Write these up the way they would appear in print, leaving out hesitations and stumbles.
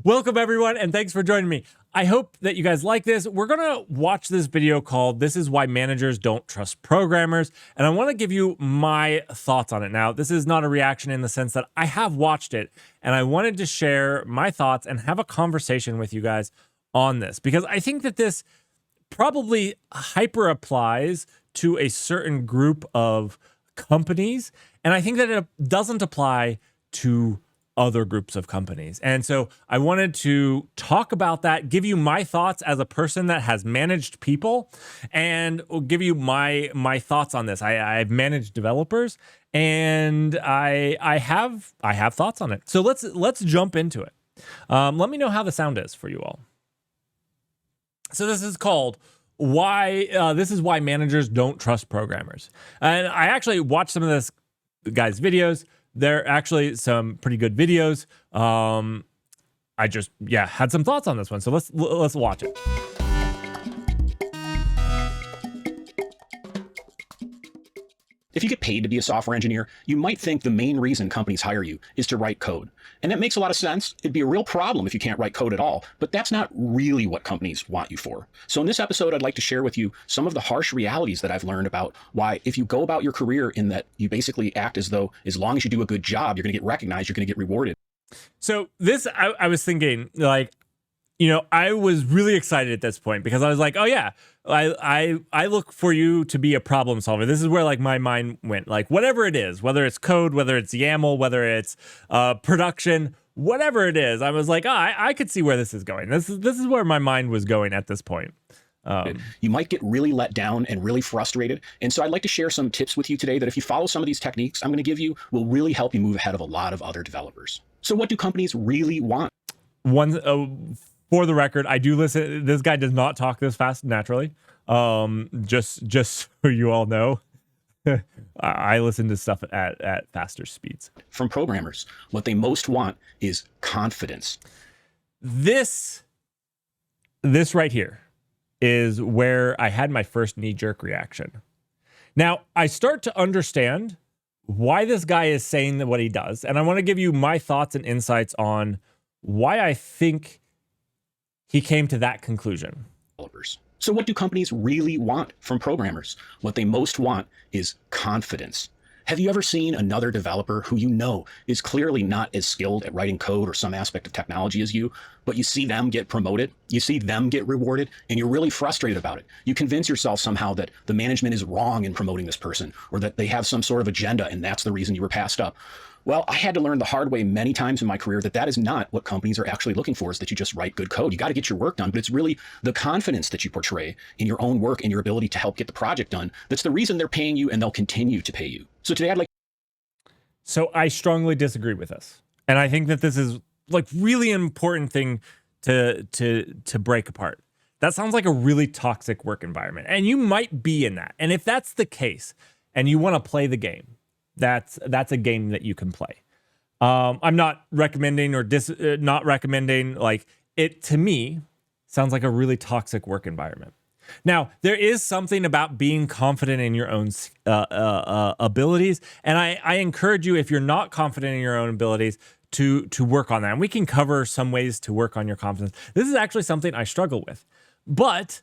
Welcome everyone, and thanks for joining me. I hope that you guys like this. We're gonna watch this video called "This is Why Managers Don't Trust Programmers," and I want to give you my thoughts on it. Now, this is not a reaction in the sense that I have watched it, and I wanted to share my thoughts and have a conversation with you guys on this, because I think that this probably hyper applies to a certain group of companies, and I think that it doesn't apply to other groups of companies. And so I wanted to talk about that, give you my thoughts as a person that has managed people, and give you my thoughts on this. I've managed developers, and I have thoughts on it. So let's jump into it. Let me know how the sound is for you all. So this is called this is why managers don't trust programmers. And I actually watched some of this guy's videos. They're actually some pretty good videos. I just, had some thoughts on this one. So let's watch it. If you get paid to be a software engineer, you might think the main reason companies hire you is to write code. And that makes a lot of sense. It'd be a real problem if you can't write code at all, but that's not really what companies want you for. So in this episode, I'd like to share with you some of the harsh realities that I've learned about why, if you go about your career in that you basically act as though as long as you do a good job, you're going to get recognized, you're going to get rewarded. So this, I was thinking, like, I was really excited at this point because I was like, oh yeah, I look for you to be a problem solver. This is where like my mind went, like whatever it is, whether it's code, whether it's YAML, whether it's production, whatever it is, I was like, I could see where this is going. This is where my mind was going at this point. You might get really let down and really frustrated. And so I'd like to share some tips with you today that if you follow some of these techniques I'm going to give you will really help you move ahead of a lot of other developers. So what do companies really want? For the record, I do listen. This guy does not talk this fast naturally. Just so you all know, I listen to stuff at faster speeds. From programmers, what they most want is confidence. This right here is where I had my first knee-jerk reaction. Now, I start to understand why this guy is saying what he does, and I want to give you my thoughts and insights on why I think he came to that conclusion. So what do companies really want from programmers? What they most want is confidence. Have you ever seen another developer who you know is clearly not as skilled at writing code or some aspect of technology as you, but you see them get promoted, you see them get rewarded, and you're really frustrated about it? You convince yourself somehow that the management is wrong in promoting this person, or that they have some sort of agenda and that's the reason you were passed up. Well, I had to learn the hard way many times in my career that is not what companies are actually looking for, is that you just write good code. You got to get your work done, but it's really the confidence that you portray in your own work and your ability to help get the project done. That's the reason they're paying you, and they'll continue to pay you. So today So I strongly disagree with this. And I think that this is like really important thing to break apart. That sounds like a really toxic work environment, and you might be in that. And if that's the case and you want to play the game, that's a game that you can play. I'm not recommending or not recommending, like, it to me sounds like a really toxic work environment. Now, there is something about being confident in your own abilities, and I encourage you, if you're not confident in your own abilities, to work on that. And we can cover some ways to work on your confidence. This is actually something I struggle with, but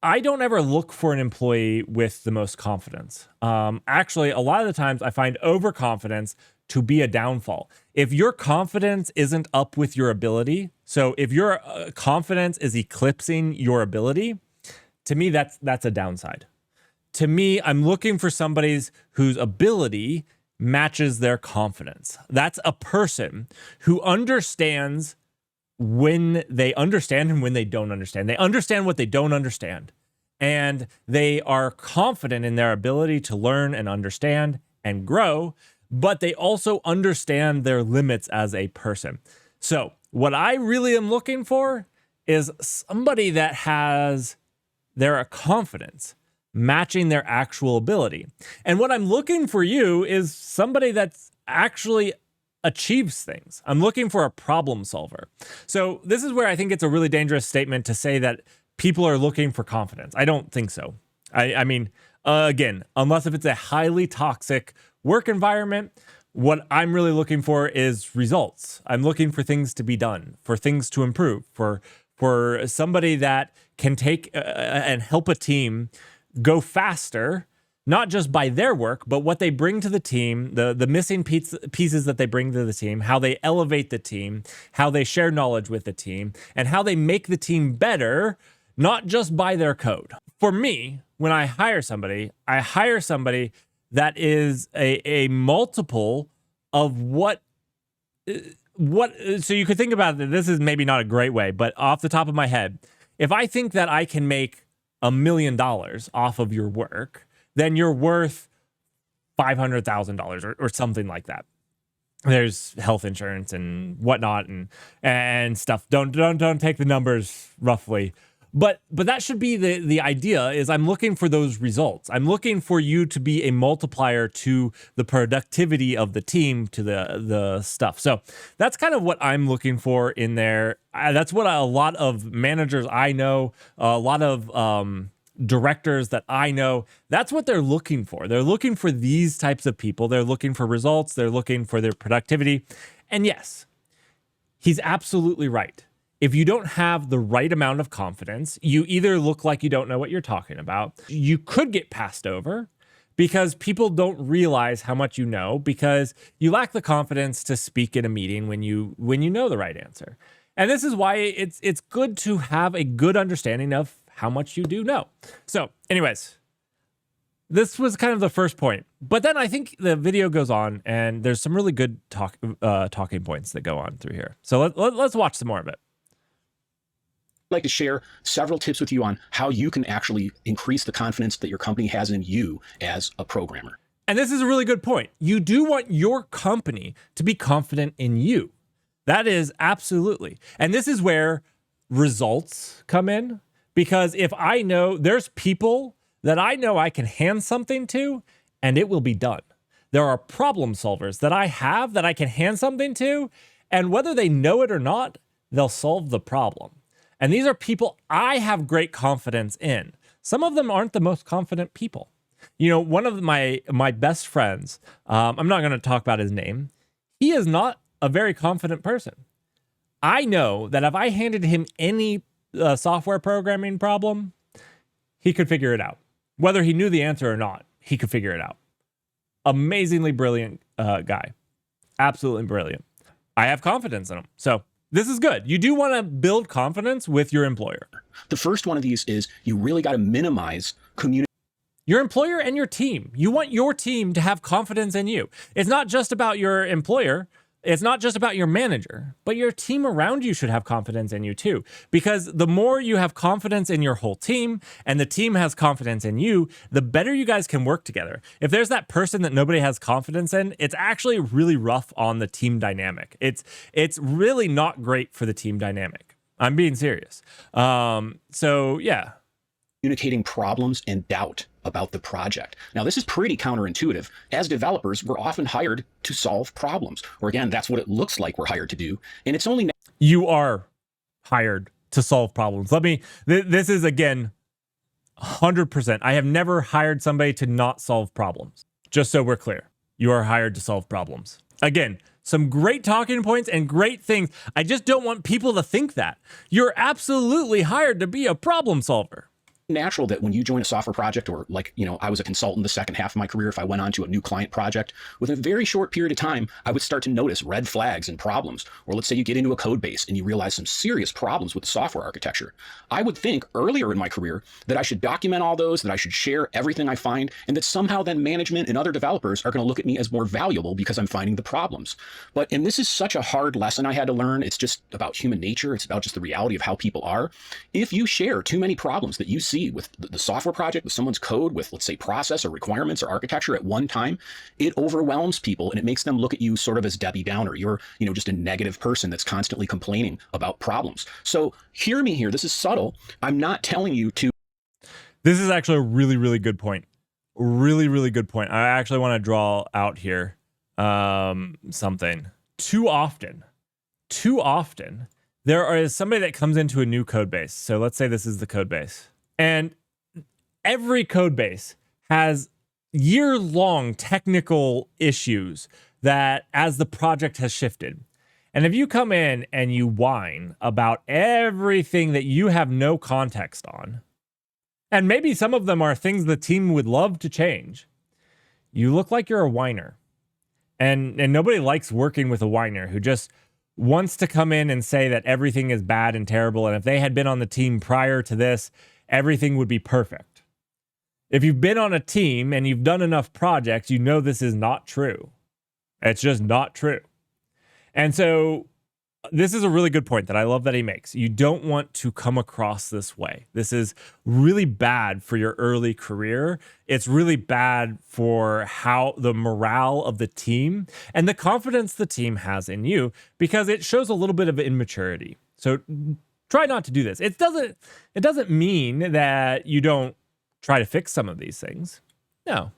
I don't ever look for an employee with the most confidence. Actually, a lot of the times I find overconfidence to be a downfall. If your confidence isn't up with your ability, so if your confidence is eclipsing your ability, to me, that's a downside. To me, I'm looking for somebody whose ability matches their confidence. That's a person who understands when they understand and when they don't understand. They understand what they don't understand. And they are confident in their ability to learn and understand and grow, but they also understand their limits as a person. So what I really am looking for is somebody that has their confidence matching their actual ability. And what I'm looking for you is somebody that's actually achieves things. I'm looking for a problem solver. So this is where I think it's a really dangerous statement to say that people are looking for confidence. I don't think so. I mean, again, unless if it's a highly toxic work environment, What I'm really looking for is results. I'm looking for things to be done, for things to improve, for somebody that can take and help a team go faster, not just by their work, but what they bring to the team, the missing pieces that they bring to the team, how they elevate the team, how they share knowledge with the team, and how they make the team better, not just by their code. For me, when I hire somebody that is a multiple of what so you could think about it. This is maybe not a great way, but off the top of my head, if I think that I can make $1 million off of your work, then you're worth $500,000 or something like that. There's health insurance and whatnot and stuff. Don't take the numbers roughly. But that should be the idea, is I'm looking for those results. I'm looking for you to be a multiplier to the productivity of the team, to the stuff. So that's kind of what I'm looking for in there. That's what a lot of managers I know, a lot of directors that I know, that's what they're looking for. They're looking for these types of people. They're looking for results. They're looking for their productivity. And yes, he's absolutely right. If you don't have the right amount of confidence, you either look like you don't know what you're talking about. You could get passed over because people don't realize how much you know, because you lack the confidence to speak in a meeting when you know the right answer. And this is why it's good to have a good understanding of how much you do know. So anyways, this was kind of the first point. But then I think the video goes on and there's some really good talking points that go on through here. So let's watch some more of it. I'd like to share several tips with you on how you can actually increase the confidence that your company has in you as a programmer. And this is a really good point. You do want your company to be confident in you. That is absolutely. And this is where results come in, because if I know there's people that I know I can hand something to and it will be done. There are problem solvers that I have that I can hand something to, and whether they know it or not, they'll solve the problem. And these are people I have great confidence in. Some of them aren't the most confident people. You know, one of my best friends, I'm not going to talk about his name. He is not a very confident person. I know that if I handed him any software programming problem, he could figure it out. Whether he knew the answer or not, he could figure it out. Amazingly brilliant guy. Absolutely brilliant. I have confidence in him. So this is good. You do want to build confidence with your employer. The first one of these is you really got to minimize communication. Your employer and your team. You want your team to have confidence in you. It's not just about your employer. It's not just about your manager, but your team around you should have confidence in you too. Because the more you have confidence in your whole team and the team has confidence in you, the better you guys can work together. If there's that person that nobody has confidence in, it's actually really rough on the team dynamic. It's really not great for the team dynamic. I'm being serious. So yeah. Communicating problems and doubt about the project. Now, this is pretty counterintuitive. As developers, we're often hired to solve problems, or again, that's what it looks like we're hired to do. And it's only you are hired to solve problems. This is again, 100%. I have never hired somebody to not solve problems. Just so we're clear, you are hired to solve problems. Again, some great talking points and great things. I just don't want people to think that. You're absolutely hired to be a problem solver. Natural that when you join a software project, or like, you know, I was a consultant the second half of my career, if I went on to a new client project, within a very short period of time, I would start to notice red flags and problems. Or let's say you get into a code base and you realize some serious problems with the software architecture. I would think earlier in my career that I should document all those, that I should share everything I find, and that somehow then management and other developers are going to look at me as more valuable because I'm finding the problems. And this is such a hard lesson I had to learn. It's just about human nature. It's about just the reality of how people are. If you share too many problems that you see with the software project, with someone's code, with, let's say, process or requirements or architecture at one time, it overwhelms people and it makes them look at you sort of as Debbie Downer. You're, you know, just a negative person that's constantly complaining about problems. So hear me here. This is subtle. I'm not telling you to. This is actually a really, really good point. Really, really good point. I actually want to draw out here something. Too often, there is somebody that comes into a new code base. So let's say this is the code base. And every code base has year-long technical issues that as the project has shifted. And if you come in and you whine about everything that you have no context on, and maybe some of them are things the team would love to change, you look like you're a whiner. And nobody likes working with a whiner who just wants to come in and say that everything is bad and terrible. And if they had been on the team prior to this, everything would be perfect. If you've been on a team and you've done enough projects, you know this is not true. It's just not true. And so this is a really good point that I love that he makes. You don't want to come across this way. This is really bad for your early career. It's really bad for how the morale of the team and the confidence the team has in you, because it shows a little bit of immaturity. So try not to do this. It doesn't mean that you don't try to fix some of these things. No.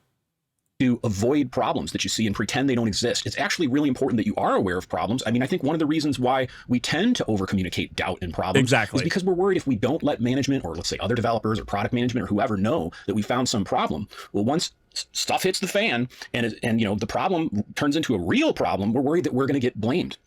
To avoid problems that you see and pretend they don't exist. It's actually really important that you are aware of problems. I mean, I think one of the reasons why we tend to over-communicate doubt and problems is because we're worried if we don't let management, or let's say other developers or product management or whoever, know that we found some problem. Well, once stuff hits the fan and the problem turns into a real problem, we're worried that we're going to get blamed.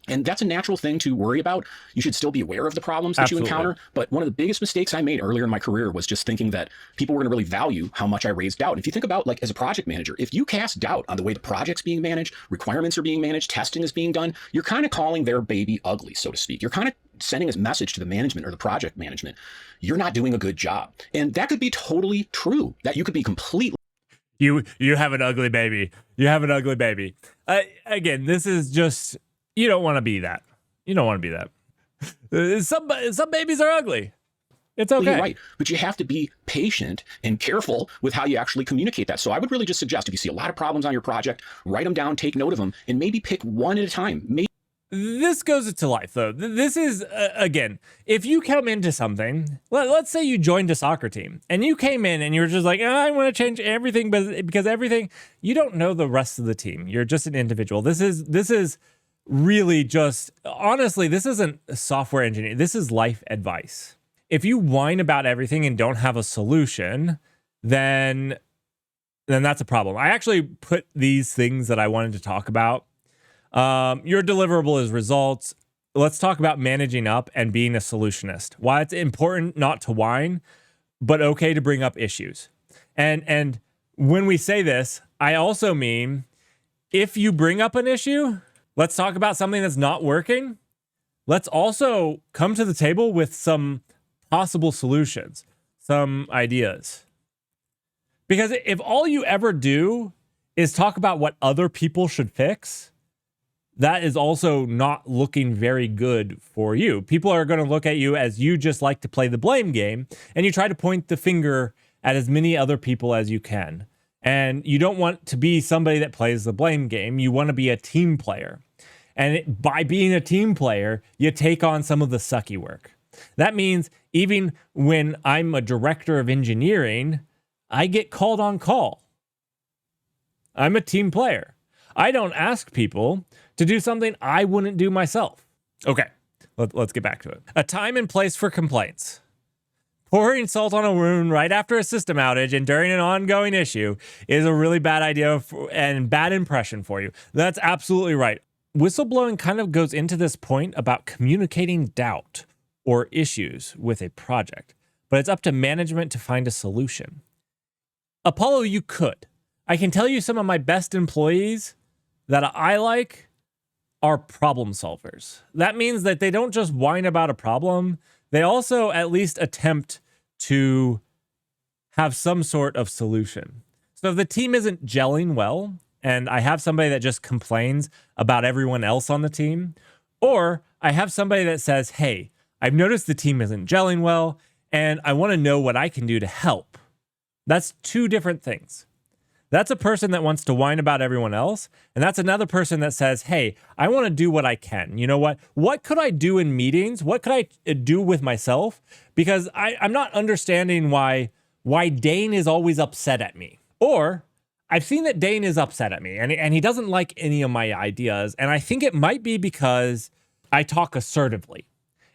And that's a natural thing to worry about. You should still be aware of the problems that you encounter. But one of the biggest mistakes I made earlier in my career was just thinking that people were going to really value how much I raised doubt. If you think about, like, as a project manager, if you cast doubt on the way the project's being managed, requirements are being managed, testing is being done, you're kind of calling their baby ugly, so to speak. You're kind of sending a message to the management or the project management. You're not doing a good job. And that could be totally true. That you could be completely... You have an ugly baby. You have an ugly baby. Again, this is just... You don't want to be that. You don't want to be that. Some babies are ugly. It's okay. You're right. But you have to be patient and careful with how you actually communicate that. So I would really just suggest, if you see a lot of problems on your project, write them down, take note of them, and maybe pick one at a time. This goes into life, though. This is, again, if you come into something, let's say you joined a soccer team, and you came in and you're just like, I want to change everything, but because everything, you don't know the rest of the team. You're just an individual. This is really just, honestly, this isn't software engineering. This is life advice. If you whine about everything and don't have a solution, then that's a problem. I actually put these things that I wanted to talk about. Your deliverable is results. Let's talk about managing up and being a solutionist. Why it's important not to whine, but okay to bring up issues. And when we say this, I also mean, if you bring up an issue, let's talk about something that's not working. Let's also come to the table with some possible solutions, some ideas. Because if all you ever do is talk about what other people should fix, that is also not looking very good for you. People are going to look at you as you just like to play the blame game, and you try to point the finger at as many other people as you can. And you don't want to be somebody that plays the blame game. You want to be a team player. And by being a team player, you take on some of the sucky work. That means even when I'm a director of engineering, I get called on call. I'm a team player. I don't ask people to do something I wouldn't do myself. Okay, let's get back to it. A time and place for complaints. Pouring salt on a wound right after a system outage and during an ongoing issue is a really bad idea and bad impression for you. That's absolutely right. Whistleblowing kind of goes into this point about communicating doubt or issues with a project, but it's up to management to find a solution. Apollo, you could. I can tell you some of my best employees that I like are problem solvers. That means that they don't just whine about a problem. They also at least attempt to have some sort of solution. So if the team isn't gelling well, and I have somebody that just complains about everyone else on the team, or I have somebody that says, hey, I've noticed the team isn't gelling well, and I want to know what I can do to help. That's two different things. That's a person that wants to whine about everyone else, and that's another person that says, hey, I want to do what I can. You know what? What could I do in meetings? What could I do with myself? Because I'm not understanding why Dane is always upset at me. Or I've seen that Dane is upset at me, and he doesn't like any of my ideas, and I think it might be because I talk assertively.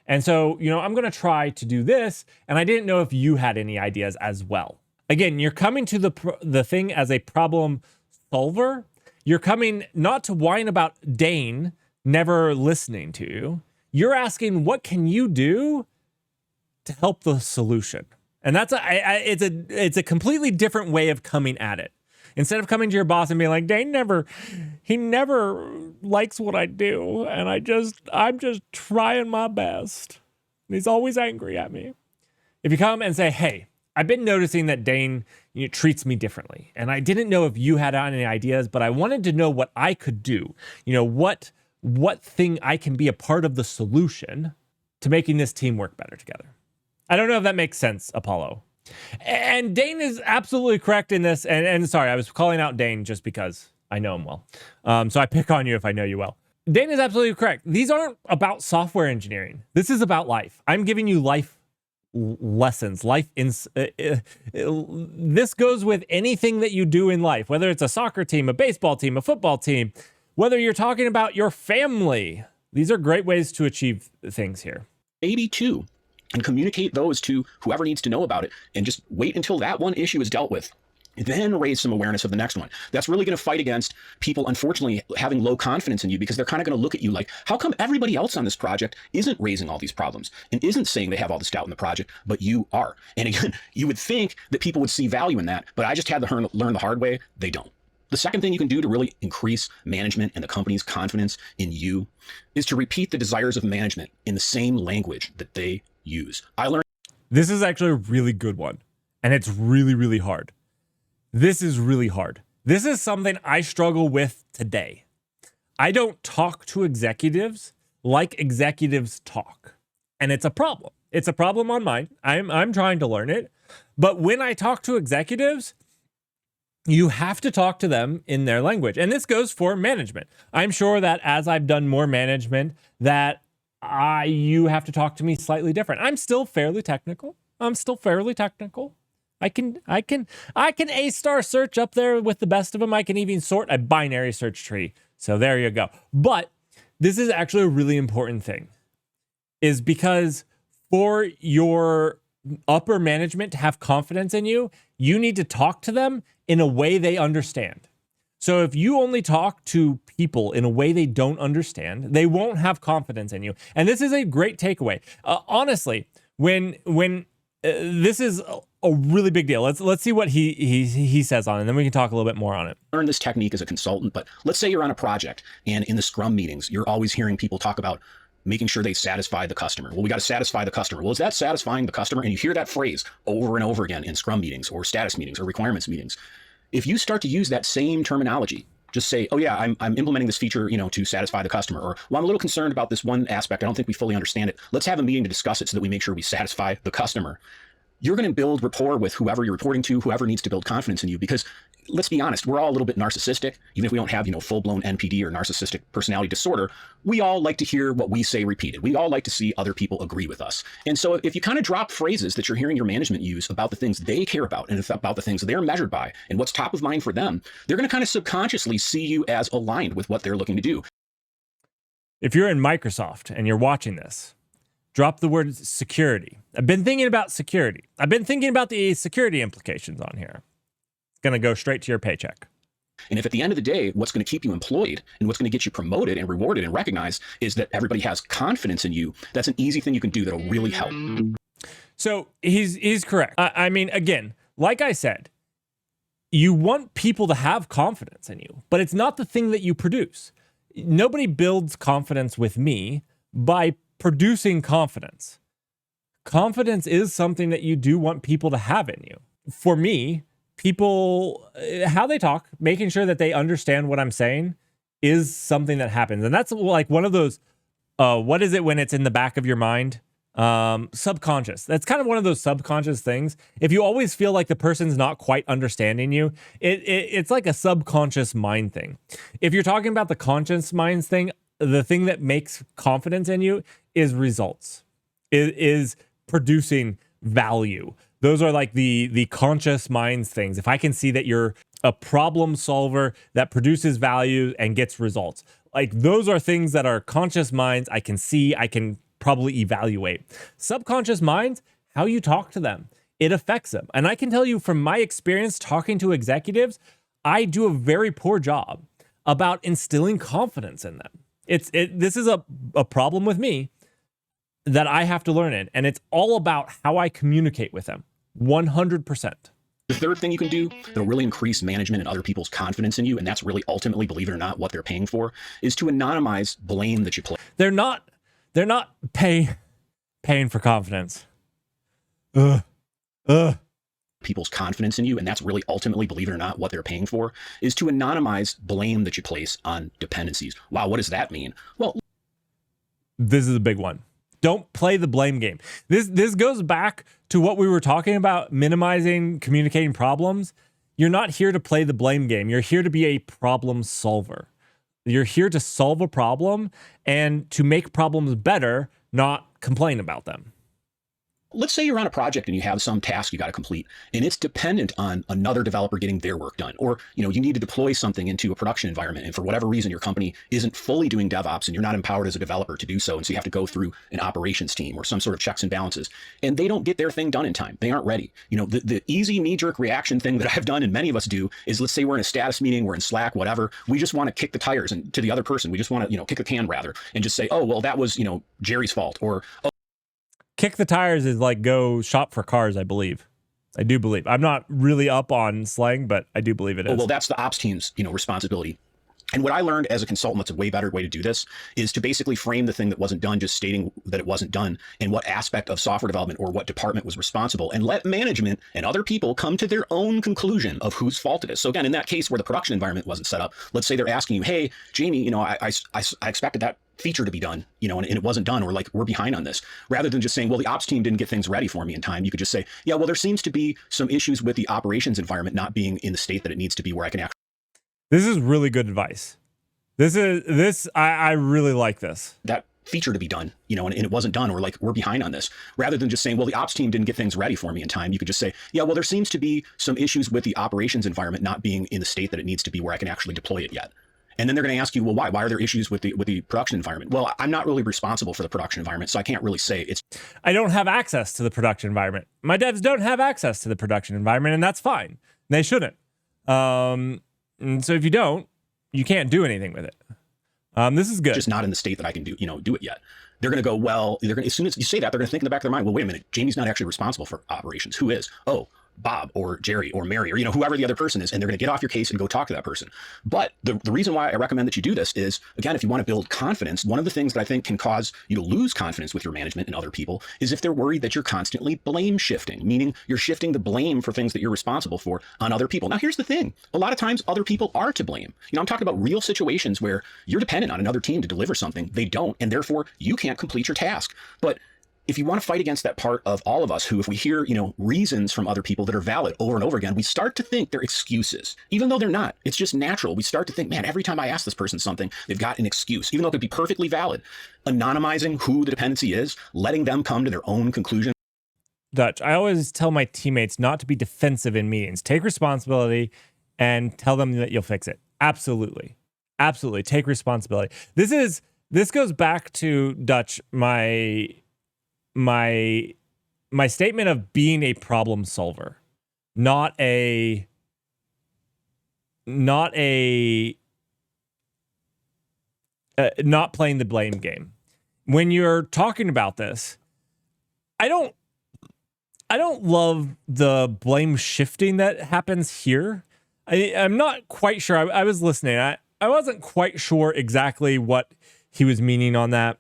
And so, I'm going to try to do this, and I didn't know if you had any ideas as well. Again, you're coming to the thing as a problem solver, You're coming not to whine about Dane never listening to you. You're asking, what can you do to help the solution? And that's it's a completely different way of coming at it. Instead of coming to your boss and being like, Dane he never likes what I do, and I'm just trying my best. And he's always angry at me. If you come and say, hey, I've been noticing that Dane treats me differently, and I didn't know if you had any ideas, but I wanted to know what I could do. What thing I can be a part of the solution to making this team work better together. I don't know if that makes sense, Apollo. And Dane is absolutely correct in this. And sorry, I was calling out Dane just because I know him well. So I pick on you if I know you well. Dane is absolutely correct. These aren't about software engineering. This is about life. I'm giving you life lessons. This goes with anything that you do in life, whether it's a soccer team, a baseball team, a football team, whether you're talking about your family. These are great ways to achieve things here. Maybe two, and communicate those to whoever needs to know about it, and just wait until that one issue is dealt with. Then raise some awareness of the next one. That's really going to fight against people, unfortunately, having low confidence in you, because they're kind of going to look at you like, how come everybody else on this project isn't raising all these problems and isn't saying they have all this doubt in the project, but you are? And again, you would think that people would see value in that, but I just had to learn the hard way. They don't. The second thing you can do to really increase management and the company's confidence in you is to repeat the desires of management in the same language that they use. This is actually a really good one, and it's really, really hard. This is really hard. This is something I struggle with today. I don't talk to executives like executives talk, and it's a problem. It's a problem on mine. I'm trying to learn it, but when I talk to executives, you have to talk to them in their language. And this goes for management. I'm sure that as I've done more management, that you have to talk to me slightly different. I'm still fairly technical. I can A-star search up there with the best of them. I can even sort a binary search tree. So there you go. But this is actually a really important thing, is because for your upper management to have confidence in you, you need to talk to them in a way they understand. So if you only talk to people in a way they don't understand, they won't have confidence in you. And this is a great takeaway. Honestly, when this is a really big deal. Let's see what he says on it, and then we can talk a little bit more on it. Learn this technique as a consultant, but let's say you're on a project, and in the Scrum meetings, you're always hearing people talk about making sure they satisfy the customer. Well, we got to satisfy the customer. Well, is that satisfying the customer? And you hear that phrase over and over again in Scrum meetings or status meetings or requirements meetings. If you start to use that same terminology, just say, oh yeah, I'm implementing this feature, to satisfy the customer, or well, I'm a little concerned about this one aspect. I don't think we fully understand it. Let's have a meeting to discuss it so that we make sure we satisfy the customer. You're going to build rapport with whoever you're reporting to, whoever needs to build confidence in you, because let's be honest, we're all a little bit narcissistic. Even if we don't have, full-blown NPD or narcissistic personality disorder, we all like to hear what we say repeated. We all like to see other people agree with us. And so if you kind of drop phrases that you're hearing your management use about the things they care about and about the things they're measured by and what's top of mind for them, they're going to kind of subconsciously see you as aligned with what they're looking to do. If you're in Microsoft and you're watching this, drop the word security. I've been thinking about security. I've been thinking about the security implications on here. It's going to go straight to your paycheck. And if at the end of the day, what's going to keep you employed and what's going to get you promoted and rewarded and recognized is that everybody has confidence in you, that's an easy thing you can do that'll really help. So he's correct. I mean, again, like I said, you want people to have confidence in you, but it's not the thing that you produce. Nobody builds confidence with me by producing confidence. Confidence is something that you do want people to have in you. For me, people, how they talk, making sure that they understand what I'm saying is something that happens. And that's like one of those, what is it when it's in the back of your mind? Subconscious. That's kind of one of those subconscious things. If you always feel like the person's not quite understanding you, it's like a subconscious mind thing. If you're talking about the conscious minds thing, the thing that makes confidence in you is results, is producing value. Those are like the conscious minds things. If I can see that you're a problem solver that produces value and gets results, like those are things that are conscious minds. I can see, I can probably evaluate. Subconscious minds, how you talk to them, it affects them. And I can tell you from my experience talking to executives, I do a very poor job about instilling confidence in them. This is a problem with me that I have to learn in, and it's all about how I communicate with them. 100%. The third thing you can do that'll really increase management and other people's confidence in you, and that's really ultimately, believe it or not, what they're paying for, is to anonymize blame that you place. They're not paying for confidence. People's confidence in you, and that's really ultimately, believe it or not, what they're paying for, is to anonymize blame that you place on dependencies. Wow, what does that mean? Well, this is a big one. Don't play the blame game. This goes back to what we were talking about, minimizing communicating problems. You're not here to play the blame game. You're here to be a problem solver. You're here to solve a problem and to make problems better, not complain about them. let's say you're on a project and you have some task you got to complete, and it's dependent on another developer getting their work done, or you need to deploy something into a production environment, and for whatever reason your company isn't fully doing DevOps and you're not empowered as a developer to do so, and so you have to go through an operations team or some sort of checks and balances, and they don't get their thing done in time. They aren't ready. The easy knee-jerk reaction thing that I've done and many of us do is, let's say we're in a status meeting, we're in Slack, whatever, we just want to kick the tires and to the other person. We just want to kick the can rather, and just say, oh well, that was Jerry's fault, or oh, kick the tires is like go shop for cars, I believe. I do believe. I'm not really up on slang, but I do believe it is. oh well, that's the ops team's responsibility. And what I learned as a consultant, that's a way better way to do this, is to basically frame the thing that wasn't done, just stating that it wasn't done and what aspect of software development or what department was responsible, and let management and other people come to their own conclusion of whose fault it is. So again, in that case where the production environment wasn't set up, let's say they're asking you, hey, Jamie, I expected that feature to be done, and it wasn't done, or like, we're behind on this. Rather than just saying, well, the ops team didn't get things ready for me in time, you could just say, yeah, well, there seems to be some issues with the operations environment not being in the state that it needs to be where I can actually. This is really good advice. I really like this. That feature to be done, and it wasn't done, or like, we're behind on this. Rather than just saying, well, the ops team didn't get things ready for me in time, you could just say, yeah, well, there seems to be some issues with the operations environment not being in the state that it needs to be where I can actually deploy it yet. And then they're going to ask you, well, why? Why are there issues with the production environment? Well, I'm not really responsible for the production environment, so I can't really say it's. I don't have access to the production environment. My devs don't have access to the production environment, and that's fine. They shouldn't. And so if you don't, you can't do anything with it. This is good. Just not in the state that I can do it yet. They're going to go, well, as soon as you say that, they're going to think in the back of their mind, well, wait a minute, Jamie's not actually responsible for operations. Who is? Oh, Bob or Jerry or Mary or whoever the other person is, and they're going to get off your case and go talk to that person. But the reason why I recommend that you do this is, again, if you want to build confidence, one of the things that I think can cause you to lose confidence with your management and other people is if they're worried that you're constantly blame shifting, meaning you're shifting the blame for things that you're responsible for on other people. Now, here's the thing. A lot of times other people are to blame. I'm talking about real situations where you're dependent on another team to deliver something. They don't, and therefore you can't complete your task. But if you want to fight against that part of all of us who, if we hear, reasons from other people that are valid over and over again, we start to think they're excuses, even though they're not. It's just natural. We start to think, man, every time I ask this person something, they've got an excuse, even though it could be perfectly valid. Anonymizing who the dependency is, letting them come to their own conclusion. Dutch, I always tell my teammates not to be defensive in meetings. Take responsibility and tell them that you'll fix it. Absolutely. Absolutely. Take responsibility. This goes back to, Dutch, my statement of being a problem solver, not playing the blame game. When you're talking about this, I don't love the blame shifting that happens here. I'm not quite sure. I was listening. I wasn't quite sure exactly what he was meaning on that,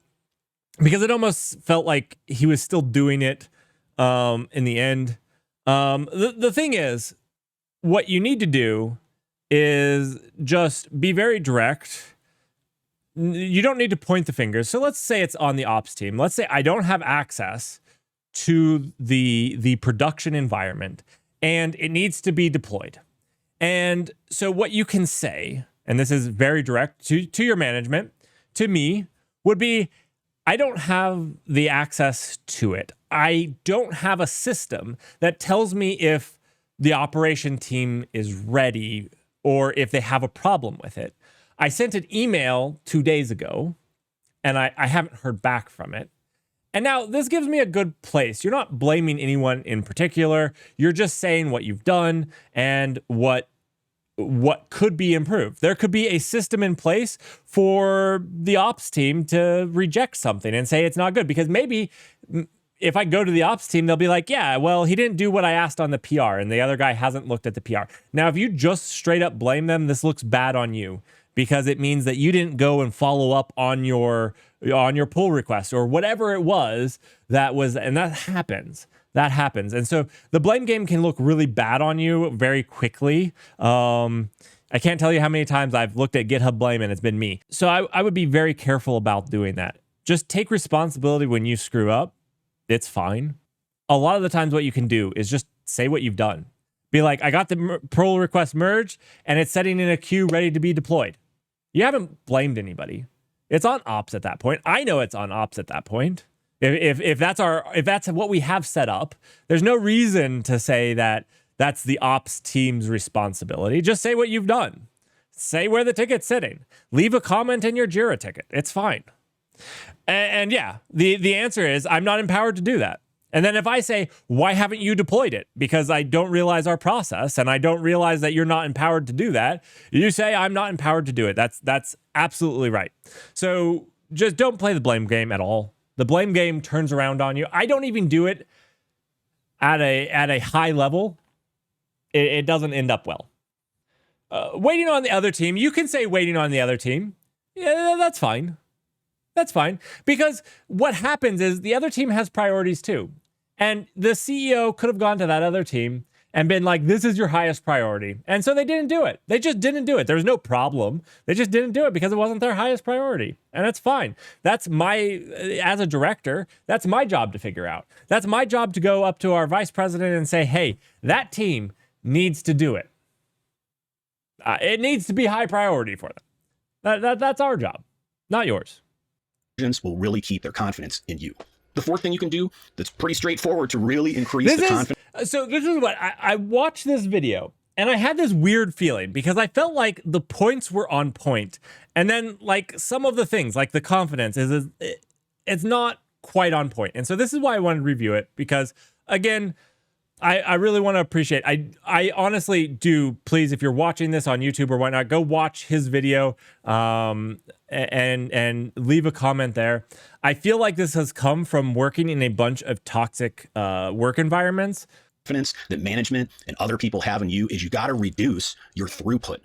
because it almost felt like he was still doing it in the end. The thing is, what you need to do is just be very direct. You don't need to point the fingers. So let's say it's on the ops team. Let's say I don't have access to the production environment and it needs to be deployed. And so what you can say, and this is very direct to your management, to me, would be, I don't have the access to it. I don't have a system that tells me if the operation team is ready or if they have a problem with it. I sent an email 2 days ago and I haven't heard back from it. And now this gives me a good place. You're not blaming anyone in particular. You're just saying what you've done and what what could be improved. There could be a system in place for the ops team to reject something and say it's not good, because maybe if I go to the ops team, they'll be like, yeah, well, he didn't do what I asked on the PR, and the other guy hasn't looked at the PR. Now, if you just straight up blame them, this looks bad on you, because it means that you didn't go and follow up on your pull request or whatever it was, and that happens. That happens. And so the blame game can look really bad on you very quickly. I can't tell you how many times I've looked at GitHub blame and it's been me. So I would be very careful about doing that. Just take responsibility when you screw up. It's fine. A lot of the times what you can do is just say what you've done. Be like, I got the pull request merged and it's setting in a queue ready to be deployed. You haven't blamed anybody. It's on ops at that point. I know it's on ops at that point. If that's what we have set up, there's no reason to say that that's the ops team's responsibility. Just say what you've done. Say where the ticket's sitting. Leave a comment in your Jira ticket. It's fine. And yeah, the answer is I'm not empowered to do that. And then if I say, why haven't you deployed it? Because I don't realize our process and I don't realize that you're not empowered to do that. You say I'm not empowered to do it. That's absolutely right. So just don't play the blame game at all. The blame game turns around on you. I don't even do it at a high level. It doesn't end up well. Waiting on the other team. You can say waiting on the other team. Yeah, that's fine. That's fine. Because what happens is the other team has priorities too. And the CEO could have gone to that other team and been like, this is your highest priority. And so they didn't do it. They just didn't do it. There was no problem. They just didn't do it because it wasn't their highest priority. And that's fine. That's as a director, that's my job to figure out. That's my job to go up to our vice president and say, hey, that team needs to do it. It needs to be high priority for them. That's our job, not yours. Will really keep their confidence in you. The fourth thing you can do that's pretty straightforward to really increase the confidence. So this is what I watched this video and I had this weird feeling because I felt like the points were on point. And then like some of the things like the confidence it's not quite on point. And so this is why I wanted to review it, because again, I really want to appreciate. I honestly do. Please, if you're watching this on YouTube or whatnot, go watch his video and leave a comment there. I feel like this has come from working in a bunch of toxic work environments. Confidence that management and other people have in you is you got to reduce your throughput.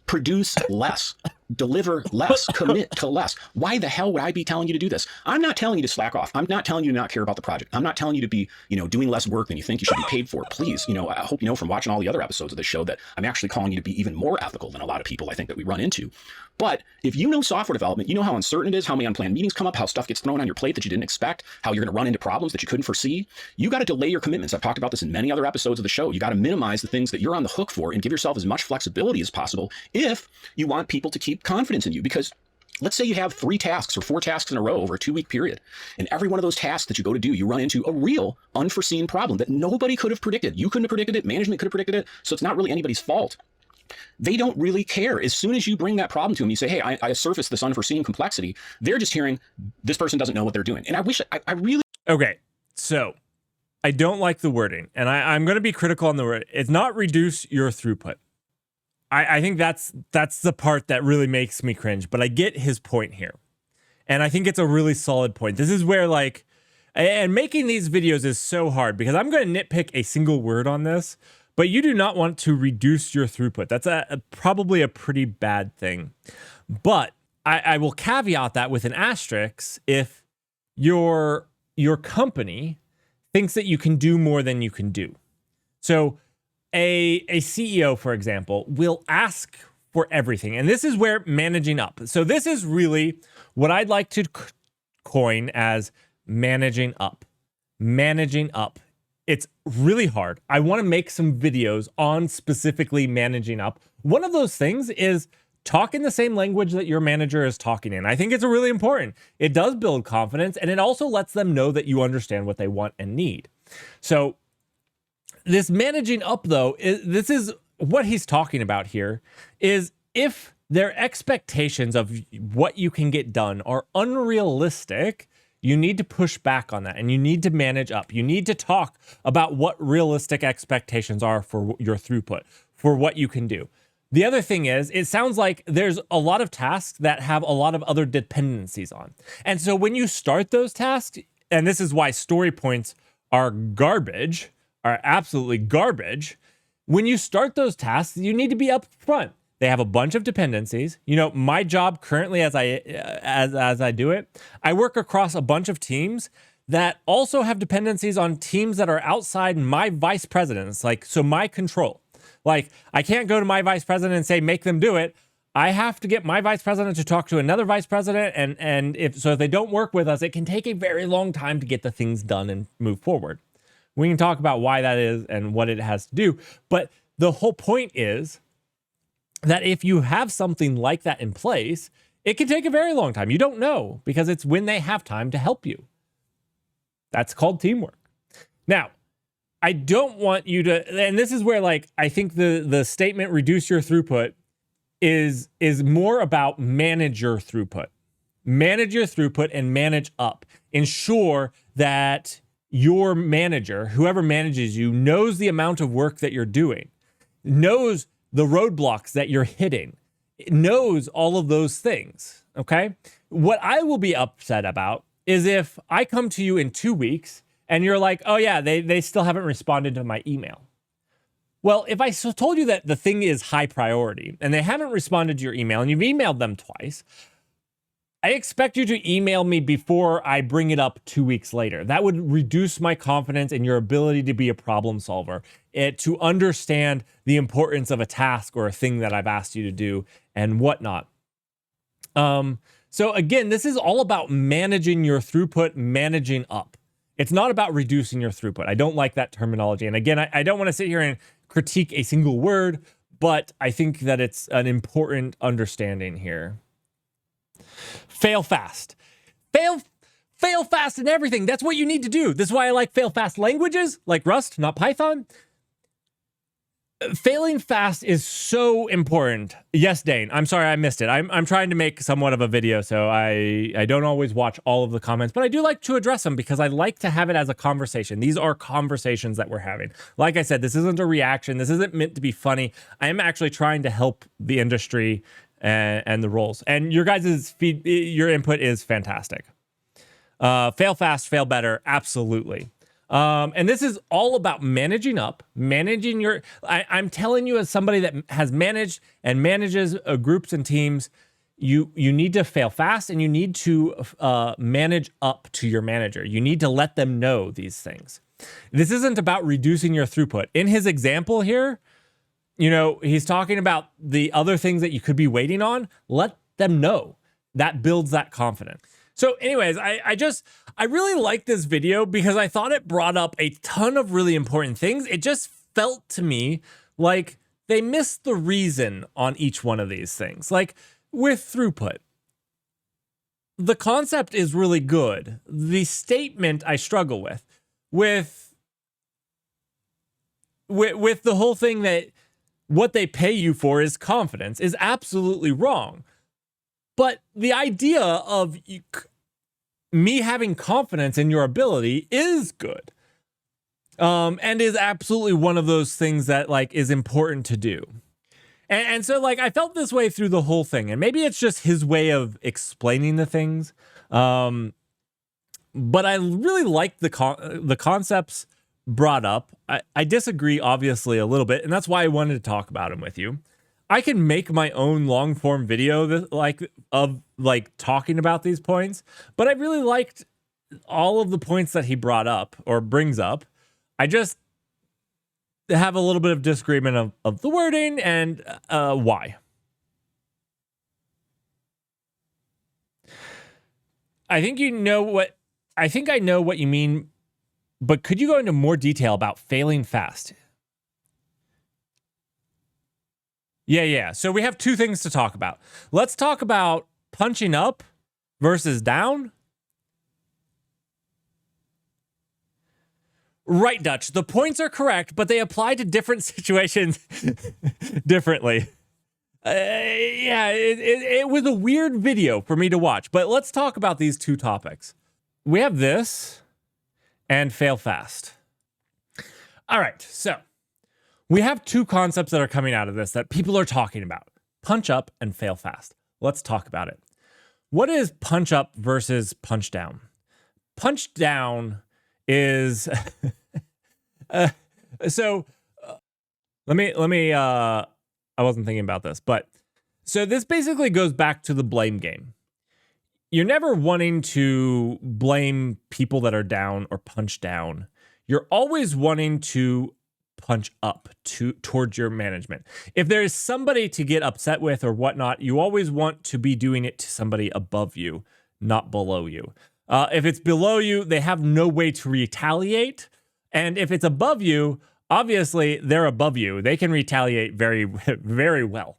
Produce less, deliver less, commit to less. Why the hell would I be telling you to do this? I'm not telling you to slack off. I'm not telling you to not care about the project. I'm not telling you to be, doing less work than you think you should be paid for. Please, I hope you know from watching all the other episodes of this show that I'm actually calling you to be even more ethical than a lot of people I think that we run into. But if you know software development, you know how uncertain it is, how many unplanned meetings come up, how stuff gets thrown on your plate that you didn't expect, how you're going to run into problems that you couldn't foresee. You got to delay your commitments. I've talked about this in many other episodes of the show. You got to minimize the things that you're on the hook for and give yourself as much flexibility as possible if you want people to keep confidence in you. Because let's say you have 3 tasks or 4 tasks in a row over a 2-week period, and every one of those tasks that you go to do, you run into a real unforeseen problem that nobody could have predicted. You couldn't have predicted it. Management could have predicted it. So it's not really anybody's fault. They don't really care. As soon as you bring that problem to them, you say, hey, I surfaced this unforeseen complexity. They're just hearing this person doesn't know what they're doing. And I really. Okay. So I don't like the wording, and I'm going to be critical on the word. It's not reduce your throughput. I think that's the part that really makes me cringe, but I get his point here. And I think it's a really solid point. This is where and making these videos is so hard because I'm going to nitpick a single word on this, but you do not want to reduce your throughput. That's probably a pretty bad thing. But I will caveat that with an asterisk if your company thinks that you can do more than you can do. So a CEO, for example, will ask for everything. And this is where managing up. So this is really what I'd like to coin as managing up. Managing up. It's really hard. I want to make some videos on specifically managing up. One of those things is talk in the same language that your manager is talking in. I think it's really important. It does build confidence, and it also lets them know that you understand what they want and need. So this managing up, though, this is what he's talking about here, is if their expectations of what you can get done are unrealistic, you need to push back on that and you need to manage up. You need to talk about what realistic expectations are for your throughput, for what you can do. The other thing is, it sounds like there's a lot of tasks that have a lot of other dependencies on. And so when you start those tasks, and this is why story points are garbage, are absolutely garbage. When you start those tasks, you need to be upfront. They have a bunch of dependencies. You know, my job currently as I do it, I work across a bunch of teams that also have dependencies on teams that are outside my vice presidents, like, so my control. Like, I can't go to my vice president and say, make them do it. I have to get my vice president to talk to another vice president. And if they don't work with us, it can take a very long time to get the things done and move forward. We can talk about why that is and what it has to do. But the whole point is that if you have something like that in place, it can take a very long time. You don't know, because it's when they have time to help you. That's called teamwork. Now, I don't want you to, and this is where, like, I think the statement reduce your throughput is more about manage your throughput. Manage your throughput and manage up. Ensure that your manager, whoever manages you, knows the amount of work that you're doing, knows the roadblocks that you're hitting, knows all of those things, okay? What I will be upset about is if I come to you in 2 weeks and you're like, oh yeah, they still haven't responded to my email. Well, if I told you that the thing is high priority and they haven't responded to your email and you've emailed them twice, I expect you to email me before I bring it up 2 weeks later. That would reduce my confidence in your ability to be a problem solver, to understand the importance of a task or a thing that I've asked you to do and whatnot. So again, this is all about managing your throughput, managing up. It's not about reducing your throughput. I don't like that terminology. And again, I don't want to sit here and critique a single word, but I think that it's an important understanding here. Fail fast. Fail fast in everything. That's what you need to do. This is why I like fail fast languages, like Rust, not Python. Failing fast is so important. Yes, Dane. I'm sorry I missed it. I'm trying to make somewhat of a video, so I don't always watch all of the comments, but I do like to address them because I like to have it as a conversation. These are conversations that we're having. Like I said, this isn't a reaction. This isn't meant to be funny. I am actually trying to help the industry and the roles. And your guys' your input is fantastic. Fail fast, fail better. Absolutely. And this is all about managing up, managing your, I'm telling you as somebody that has managed and manages groups and teams, you need to fail fast and you need to manage up to your manager. You need to let them know these things. This isn't about reducing your throughput. In his example here, you know, he's talking about the other things that you could be waiting on. Let them know. That builds that confidence. So anyways, I really like this video because I thought it brought up a ton of really important things. It just felt to me like they missed the reason on each one of these things. Like with throughput, the concept is really good. The statement I struggle with the whole thing that what they pay you for is confidence is absolutely wrong. But the idea of me having confidence in your ability is good. And is absolutely one of those things that like is important to do. And so like I felt this way through the whole thing. And maybe it's just his way of explaining the things. But I really like the concepts brought up. I disagree obviously a little bit, and that's why I wanted to talk about them with you. I can make my own long form video of talking about these points, but I really liked all of the points that he brought up or brings up. I just have a little bit of disagreement of the wording and why. I think I know what you mean, but could you go into more detail about failing fast? Yeah. So we have two things to talk about. Let's talk about punching up versus down. Right, Dutch. The points are correct, but they apply to different situations differently. It was a weird video for me to watch, but let's talk about these two topics. We have this and fail fast. All right, so We have two concepts that are coming out of this that people are talking about: punch up and fail fast. Let's talk about it. What is punch up versus punch down? Punch down is so let me I wasn't thinking about this, but so this basically goes back to the blame game. You're never wanting to blame people that are down or punch down. You're always wanting to punch up towards your management. If there's somebody to get upset with or whatnot, you always want to be doing it to somebody above you, not below you. If it's below you, they have no way to retaliate. And if it's above you, obviously they're above you. They can retaliate very, very well.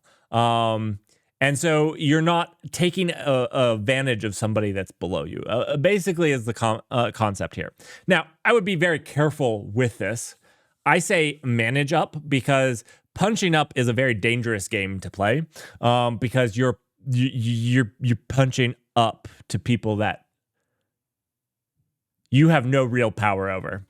And so you're not taking advantage of somebody that's below you, basically is the concept here. Now, I would be very careful with this. I say manage up because punching up is a very dangerous game to play, because you're punching up to people that you have no real power over.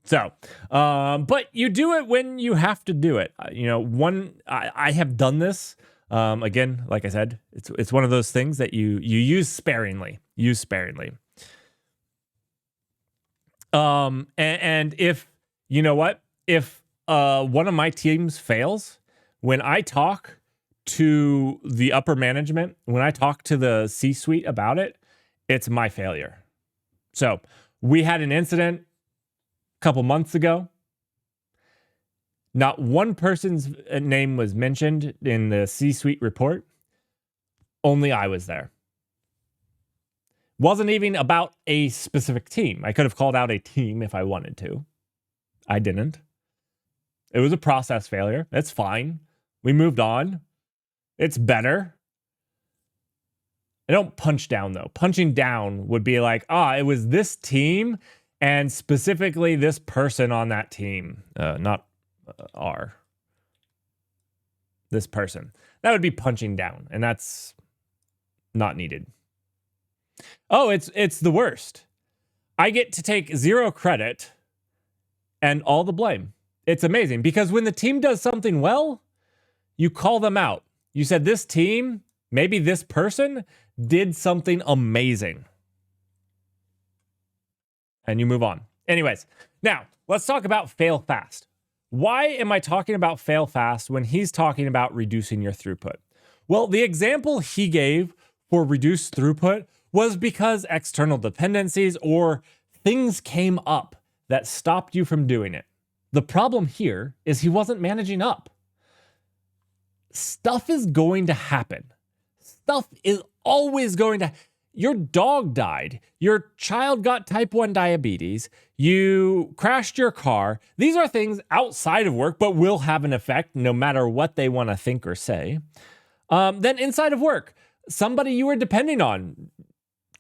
So, but you do it when you have to do it. I have done this. Again, like I said, it's one of those things that you use sparingly. And if you know what, if one of my teams fails, when I talk to the upper management, when I talk to the C-suite about it, it's my failure. So we had an incident a couple months ago. Not one person's name was mentioned in the C-suite report. Only I was there. Wasn't even about a specific team. I could have called out a team if I wanted to. I didn't. It was a process failure. That's fine. We moved on. It's better. I don't punch down, though. Punching down would be like, it was this team and specifically this person on that team, not this person. That would be punching down, and that's not needed. Oh, it's the worst. I get to take zero credit and all the blame. It's amazing because when the team does something well, you call them out. You said this team, maybe this person did something amazing. And you move on. Anyways, now let's talk about fail fast. Why am I talking about fail fast when he's talking about reducing your throughput? Well, the example he gave for reduced throughput was because external dependencies or things came up that stopped you from doing it. The problem here is he wasn't managing up. Stuff is going to happen. Stuff is always going to. Your dog died. Your child got type 1 diabetes. You crashed your car. These are things outside of work, but will have an effect no matter what they want to think or say. Then inside of work, somebody you were depending on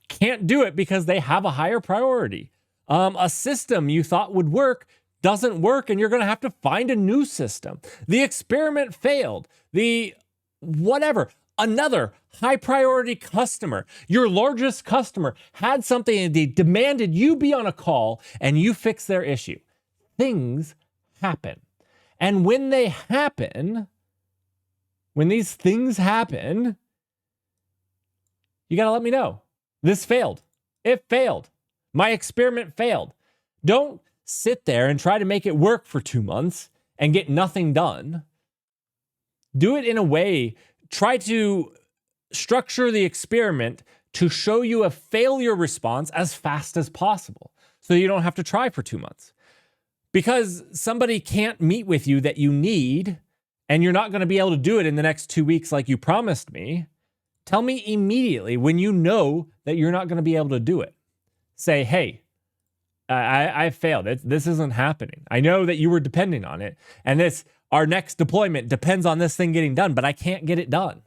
can't do it because they have a higher priority. A system you thought would work doesn't work, and you're going to have to find a new system. The experiment failed. Another high priority customer, your largest customer, had something and they demanded you be on a call and you fix their issue. Things happen. And when these things happen, you got to let me know. This failed. It failed. My experiment failed. Don't sit there and try to make it work for 2 months and get nothing done. Do it in a way. Try to structure the experiment to show you a failure response as fast as possible so you don't have to try for 2 months. Because somebody can't meet with you that you need and you're not going to be able to do it in the next 2 weeks like you promised me, tell me immediately when you know that you're not going to be able to do it. Say, hey, I failed. This isn't happening. I know that you were depending on it, and our next deployment depends on this thing getting done, but I can't get it done.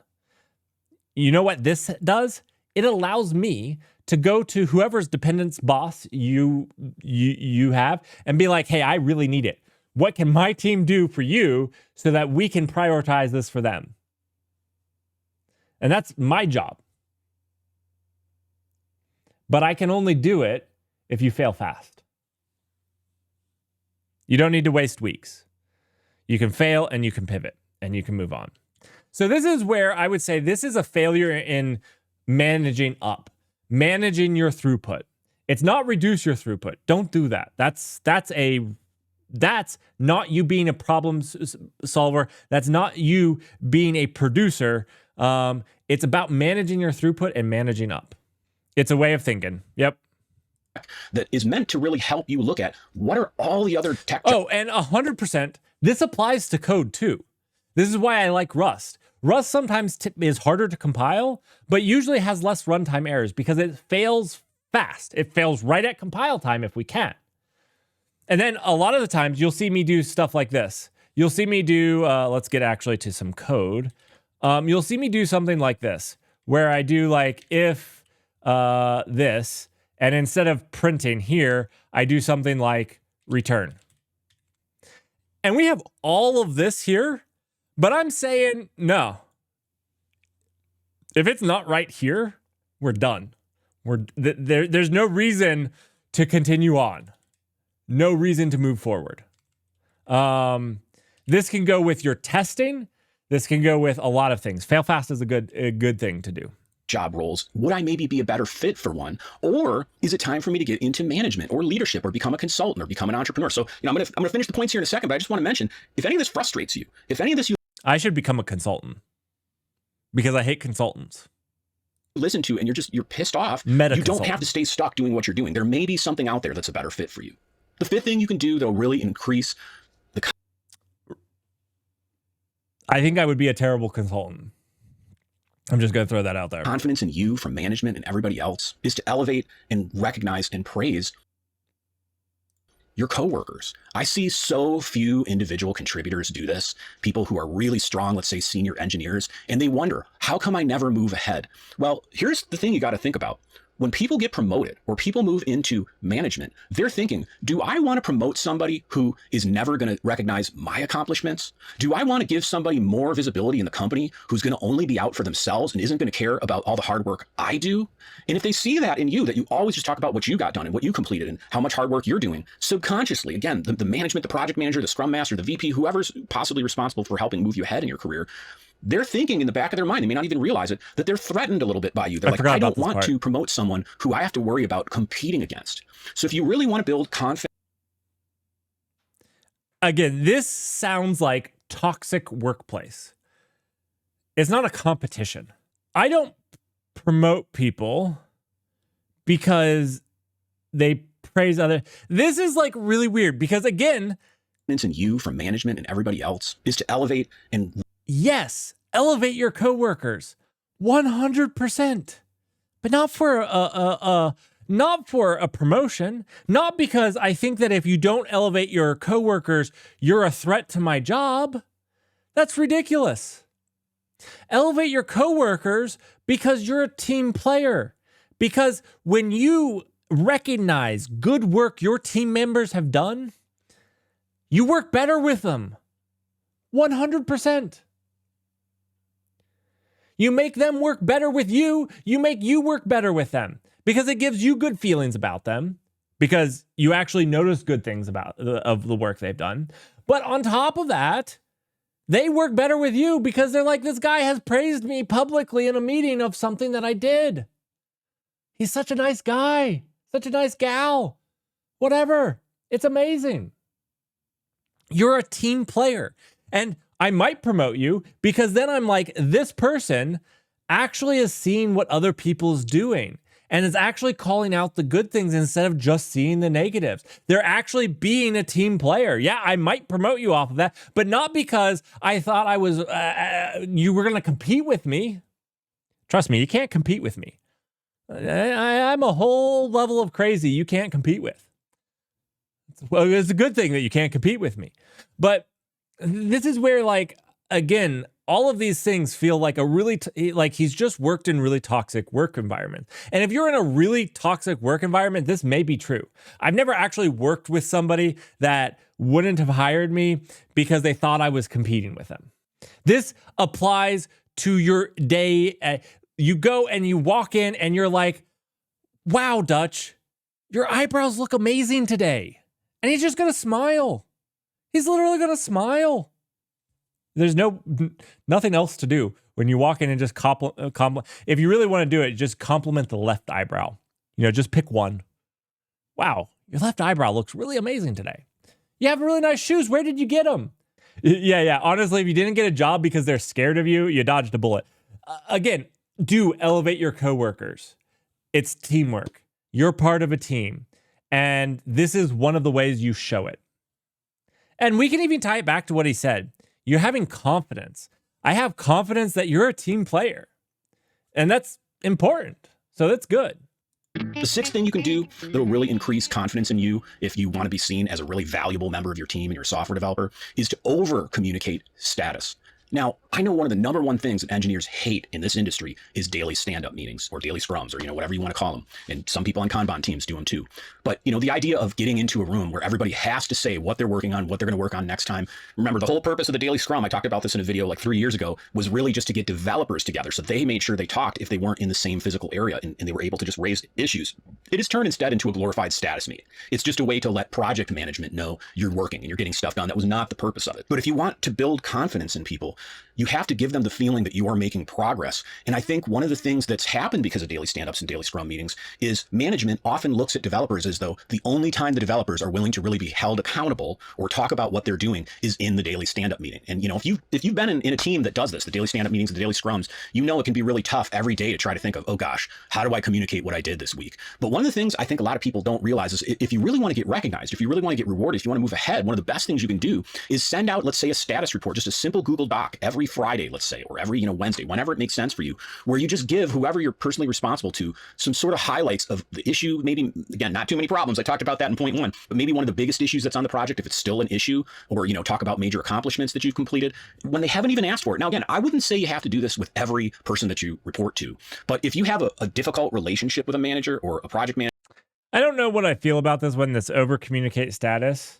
You know what this does? It allows me to go to whoever's dependence boss you have and be like, hey, I really need it. What can my team do for you so that we can prioritize this for them? And that's my job. But I can only do it if you fail fast. You don't need to waste weeks. You can fail and you can pivot and you can move on. So this is where I would say this is a failure in managing up, managing your throughput. It's not reduce your throughput. Don't do that. That's not you being a problem solver. That's not you being a producer. It's about managing your throughput and managing up. It's a way of thinking. Yep. That is meant to really help you look at what are all the other tech. Oh, and 100%, this applies to code too. This is why I like Rust. Rust sometimes is harder to compile, but usually has less runtime errors because it fails fast. It fails right at compile time if we can. And then a lot of the times you'll see me do stuff like this. You'll see me do, let's get actually to some code. You'll see me do something like this, where I do like if this, and instead of printing here, I do something like return. And we have all of this here, but I'm saying no. If it's not right here, we're done. There's no reason to continue on. No reason to move forward. This can go with your testing. This can go with a lot of things. Fail fast is a good thing to do. Job roles. Would I maybe be a better fit for one? Or is it time for me to get into management or leadership or become a consultant or become an entrepreneur? So, I'm going to finish the points here in a second, but I just want to mention, if any of this frustrates you, if any of this you I should become a consultant because I hate consultants. listen to and you're pissed off, you don't have to stay stuck doing what you're doing. There may be something out there that's a better fit for you. The fifth thing you can do that'll really increase the... I think I would be a terrible consultant. I'm just going to throw that out there. Confidence in you from management and everybody else is to elevate and recognize and praise your coworkers. I see so few individual contributors do this, people who are really strong, let's say senior engineers, and they wonder, how come I never move ahead? Well, here's the thing you got to think about. When people get promoted or people move into management, they're thinking, do I want to promote somebody who is never going to recognize my accomplishments? Do I want to give somebody more visibility in the company who's going to only be out for themselves and isn't going to care about all the hard work I do? And if they see that in you, that you always just talk about what you got done and what you completed and how much hard work you're doing, subconsciously, again, the management, the project manager, the scrum master, the VP, whoever's possibly responsible for helping move you ahead in your career, they're thinking in the back of their mind, they may not even realize it, that they're threatened a little bit by you. They're like, I don't want to promote someone who I have to worry about competing against. So if you really want to build confidence. Again, this sounds like toxic workplace. It's not a competition. I don't promote people because they praise other. This is like really weird because again, in you from management and everybody else is to elevate and yes, elevate your coworkers 100%, but not for a promotion, not because I think that if you don't elevate your coworkers, you're a threat to my job. That's ridiculous. Elevate your coworkers because you're a team player. Because when you recognize good work your team members have done, you work better with them. 100%. You make them work better with you. You make you work better with them because it gives you good feelings about them because you actually notice good things of the work they've done. But on top of that, they work better with you because they're like, this guy has praised me publicly in a meeting of something that I did. He's such a nice guy, such a nice gal, whatever. It's amazing. You're a team player. And I might promote you because then I'm like, this person actually is seeing what other people's doing and is actually calling out the good things instead of just seeing the negatives. They're actually being a team player. Yeah, I might promote you off of that, but not because I thought I was, you were going to compete with me. Trust me, you can't compete with me. I'm a whole level of crazy you can't compete with. Well, it's a good thing that you can't compete with me. But this is where, like, again, all of these things feel like a really, like he's just worked in really toxic work environment. And if you're in a really toxic work environment, this may be true. I've never actually worked with somebody that wouldn't have hired me because they thought I was competing with them. This applies to your day. You go and you walk in and you're like, wow, Dutch, your eyebrows look amazing today. And he's just going to smile. He's literally going to smile. There's nothing else to do when you walk in and just if you really want to do it, just compliment the left eyebrow. Just pick one. Wow, your left eyebrow looks really amazing today. You have really nice shoes. Where did you get them? Yeah. Honestly, if you didn't get a job because they're scared of you, you dodged a bullet. Again, do elevate your coworkers. It's teamwork. You're part of a team. And this is one of the ways you show it. And we can even tie it back to what he said. You're having confidence. I have confidence that you're a team player. And that's important. So that's good. The sixth thing you can do that'll really increase confidence in you if you want to be seen as a really valuable member of your team and you're a software developer is to over-communicate status. Now, I know one of the number one things that engineers hate in this industry is daily stand-up meetings or daily scrums or, whatever you want to call them. And some people on Kanban teams do them too. But, the idea of getting into a room where everybody has to say what they're working on, what they're going to work on next time. Remember, the whole purpose of the daily scrum, I talked about this in a video like 3 years ago, was really just to get developers together. So they made sure they talked if they weren't in the same physical area and they were able to just raise issues. It is turned instead into a glorified status meeting. It's just a way to let project management know you're working and you're getting stuff done. That was not the purpose of it. But if you want to build confidence in people, you have to give them the feeling that you are making progress. And I think one of the things that's happened because of daily stand-ups and daily scrum meetings is management often looks at developers as though the only time the developers are willing to really be held accountable or talk about what they're doing is in the daily stand-up meeting. And if you've been in a team that does this, the daily stand-up meetings, the daily scrums, it can be really tough every day to try to think of, oh gosh, how do I communicate what I did this week? But one of the things I think a lot of people don't realize is if you really want to get recognized, if you really want to get rewarded, if you want to move ahead, one of the best things you can do is send out, let's say, a status report, just a simple Google Doc every Friday, let's say, or every Wednesday, whenever it makes sense for you, where you just give whoever you're personally responsible to some sort of highlights of the issue. Maybe, again, not too many problems. I talked about that in point one, but maybe one of the biggest issues that's on the project, if it's still an issue, or, talk about major accomplishments that you've completed when they haven't even asked for it. Now, again, I wouldn't say you have to do this with every person that you report to, but if you have a difficult relationship with a manager or a project manager. I don't know what I feel about this when this over communicate status.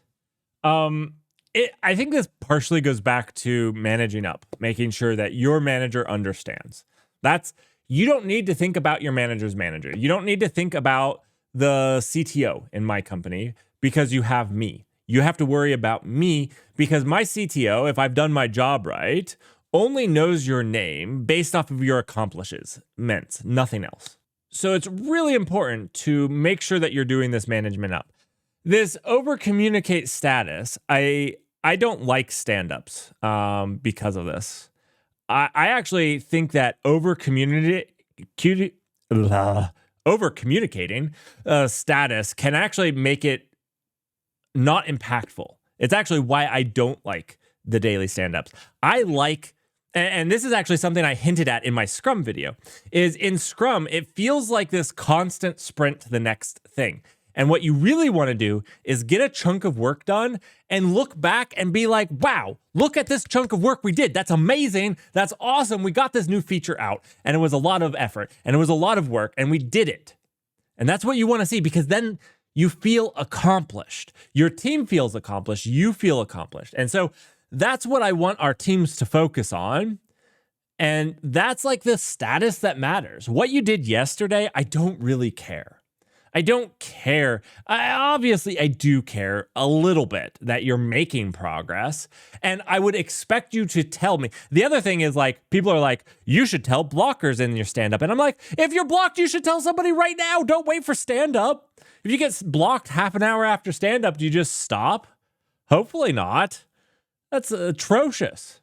I think this partially goes back to managing up, making sure that your manager understands. You don't need to think about your manager's manager. You don't need to think about the CTO in my company because you have me. You have to worry about me because my CTO, if I've done my job right, only knows your name based off of your accomplishments, nothing else. So it's really important to make sure that you're doing this management up. This over communicate status, I don't like stand-ups because of this. I actually think that over communicating status can actually make it not impactful. It's actually why I don't like the daily stand-ups. I like, and this is actually something I hinted at in my Scrum video, is in Scrum, it feels like this constant sprint to the next thing. And what you really want to do is get a chunk of work done and look back and be like, wow, look at this chunk of work we did. That's amazing. That's awesome. We got this new feature out and it was a lot of effort and it was a lot of work and we did it. And that's what you want to see because then you feel accomplished. Your team feels accomplished. You feel accomplished. And so that's what I want our teams to focus on. And that's like the status that matters. What you did yesterday, I don't really care. I don't care. Obviously, I do care a little bit that you're making progress. And I would expect you to tell me. The other thing is people are like, you should tell blockers in your stand-up. And I'm like, if you're blocked, you should tell somebody right now. Don't wait for stand-up. If you get blocked half an hour after stand-up, do you just stop? Hopefully not. That's atrocious.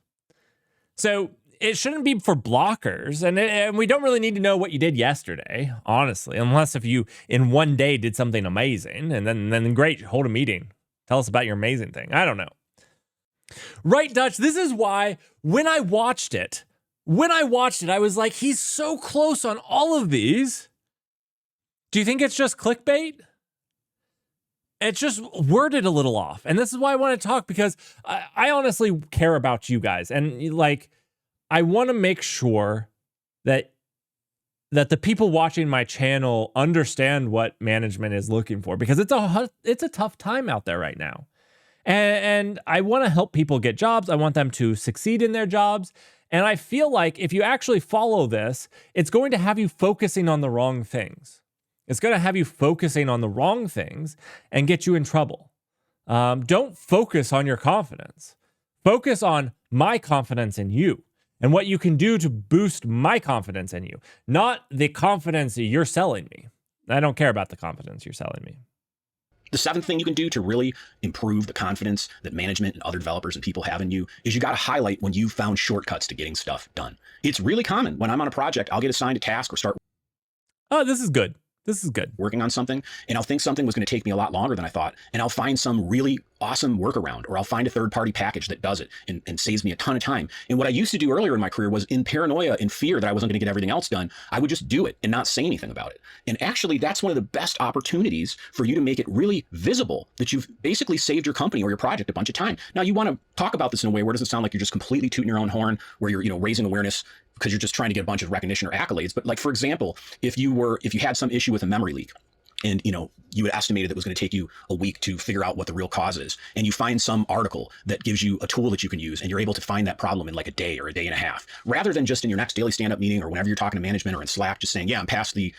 So it shouldn't be for blockers. And we don't really need to know what you did yesterday, honestly, unless if you in one day did something amazing and then great, hold a meeting. Tell us about your amazing thing. I don't know. Right, Dutch? This is why when I watched it, I was like, he's so close on all of these. Do you think it's just clickbait? It's just worded a little off. And this is why I want to talk because I honestly care about you guys. And I want to make sure that the people watching my channel understand what management is looking for because it's a tough time out there right now. And I want to help people get jobs. I want them to succeed in their jobs. And I feel like if you actually follow this, it's going to have you focusing on the wrong things. It's going to have you focusing on the wrong things and get you in trouble. Don't focus on your confidence. Focus on my confidence in you and what you can do to boost my confidence in you, not the confidence you're selling me. I don't care about the confidence you're selling me. The seventh thing you can do to really improve the confidence that management and other developers and people have in you is you got to highlight when you found shortcuts to getting stuff done. It's really common when I'm on a project, I'll get assigned a task or start Oh, this is good. This is good. working on something, and I'll think something was going to take me a lot longer than I thought, and I'll find some really awesome workaround, or I'll find a third-party package that does it and saves me a ton of time. And what I used to do earlier in my career was, in paranoia and fear that I wasn't going to get everything else done, I would just do it and not say anything about it. And actually, that's one of the best opportunities for you to make it really visible that you've basically saved your company or your project a bunch of time. Now, you want to talk about this in a way where it doesn't sound like you're just completely tooting your own horn, where you're, raising awareness because you're just trying to get a bunch of recognition or accolades. But like, for example, if you had some issue with a memory leak, and you had estimated that it was going to take you a week to figure out what the real cause is, and you find some article that gives you a tool that you can use, and you're able to find that problem in like a day or a day and a half, rather than just in your next daily stand-up meeting or whenever you're talking to management or in Slack, just saying, yeah, I'm past the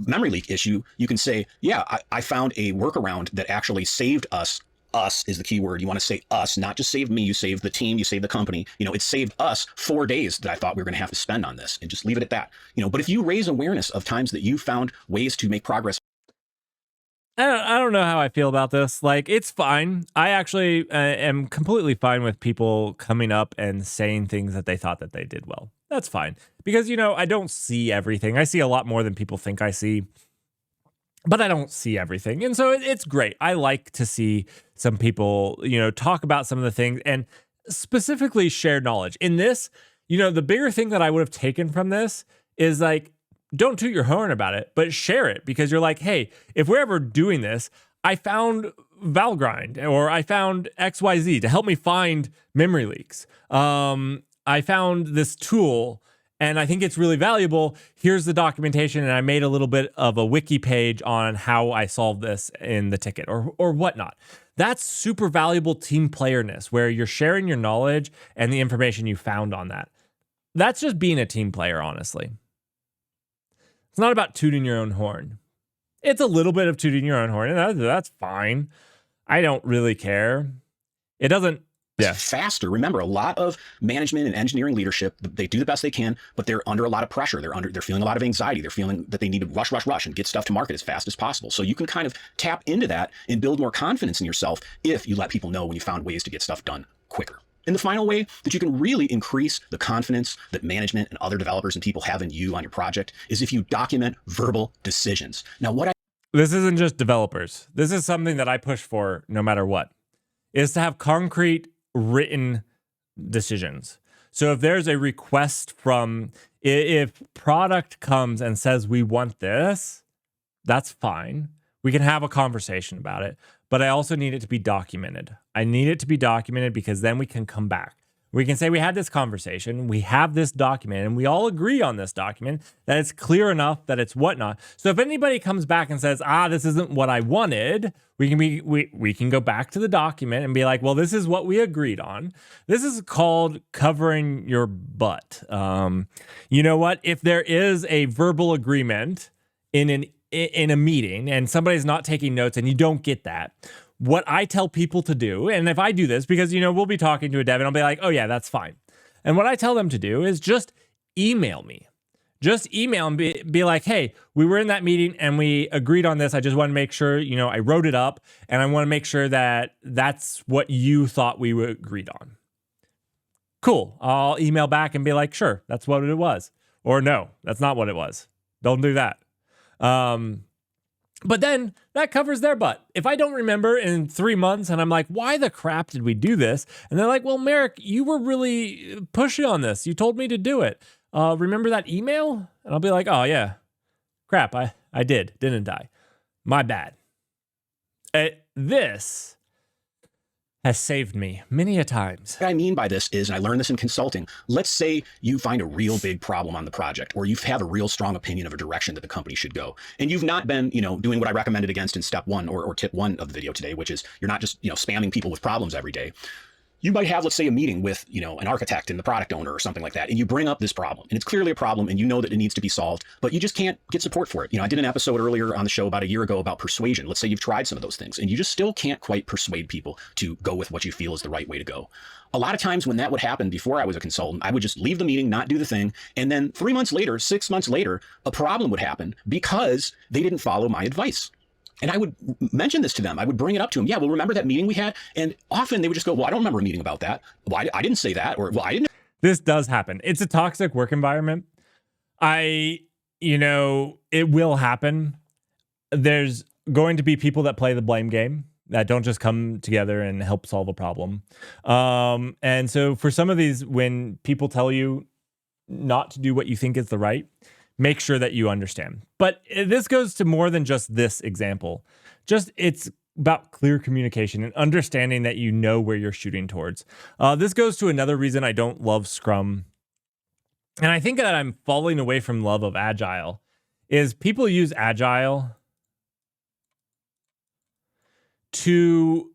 memory leak issue. You can say, yeah, I found a workaround that actually saved us. Us is the key word. You want to say us, not just save me. You save the team, you save the company. It saved us 4 days that I thought we were going to have to spend on this, and just leave it at that. But if you raise awareness of times that you found ways to make progress. I don't know how I feel about this. Like, it's fine. I actually am completely fine with people coming up and saying things that they thought that they did well. That's fine. Because, I don't see everything. I see a lot more than people think I see. But I don't see everything. And so it's great. I like to see some people, talk about some of the things and specifically share knowledge. In this, the bigger thing that I would have taken from this is like, don't toot your horn about it, but share it, because you're like, hey, if we're ever doing this, I found Valgrind, or I found XYZ to help me find memory leaks. I found this tool and I think it's really valuable. Here's the documentation, and I made a little bit of a wiki page on how I solved this in the ticket, or whatnot. That's super valuable team playerness, where you're sharing your knowledge and the information you found on that. That's just being a team player, honestly. It's not about tooting your own horn. It's a little bit of tooting your own horn, and that's fine. I don't really care. It doesn't. Yeah. Faster. Remember, a lot of management and engineering leadership, they do the best they can, but they're under a lot of pressure. They're feeling a lot of anxiety. They're feeling that they need to rush and get stuff to market as fast as possible. So you can kind of tap into that and build more confidence in yourself if you let people know when you found ways to get stuff done quicker. And the final way that you can really increase the confidence that management and other developers and people have in you on your project is if you document verbal decisions. Now, this isn't just developers. This is something that I push for no matter what, is to have concrete written decisions. So if there's a request if product comes and says we want this, that's fine. We can have a conversation about it, but I also need it to be documented. I need it to be documented because then we can come back. We can say we had this conversation, we have this document, and we all agree on this document, that it's clear enough, that it's whatnot. So if anybody comes back and says, this isn't what I wanted, we can go back to the document and be like, well, this is what we agreed on. This is called covering your butt. You know what? If there is a verbal agreement in a meeting and somebody's not taking notes and you don't get that, what I tell people to do, and if I do this, because, we'll be talking to a dev and I'll be like, oh yeah, that's fine. And what I tell them to do is just email me. Just email and be like, hey, we were in that meeting and we agreed on this. I just want to make sure, I wrote it up, and I want to make sure that that's what you thought we agreed on. Cool. I'll email back and be like, sure, that's what it was. Or no, that's not what it was. Don't do that. But then that covers their butt. If I don't remember in 3 months and I'm like, why the crap did we do this? And they're like, well, Merrick, you were really pushy on this. You told me to do it. Remember that email? And I'll be like, oh yeah, crap. I did, didn't I? My bad. This has saved me many a times. What I mean by this is, and I learned this in consulting, let's say you find a real big problem on the project, or you have a real strong opinion of a direction that the company should go. And you've not been, doing what I recommended against in step one or tip one of the video today, which is you're not just, spamming people with problems every day. You might have, let's say, a meeting with, an architect and the product owner or something like that, and you bring up this problem, and it's clearly a problem, and you know that it needs to be solved, but you just can't get support for it. I did an episode earlier on the show about a year ago about persuasion. Let's say you've tried some of those things, and you just still can't quite persuade people to go with what you feel is the right way to go. A lot of times when that would happen before I was a consultant, I would just leave the meeting, not do the thing, and then 3 months later, 6 months later, a problem would happen because they didn't follow my advice. And I would mention this to them. I would bring it up to them. Yeah, well, remember that meeting we had? And often they would just go, well, I don't remember a meeting about that. Well, I didn't say that. Or, well, I didn't. This does happen. It's a toxic work environment. It will happen. There's going to be people that play the blame game, that don't just come together and help solve a problem. And so for some of these, when people tell you not to do what you think is the right, make sure that you understand. But this goes to more than just this example. It's about clear communication and understanding that you know where you're shooting towards. This goes to another reason I don't love Scrum. And I think that I'm falling away from love of Agile is people use Agile to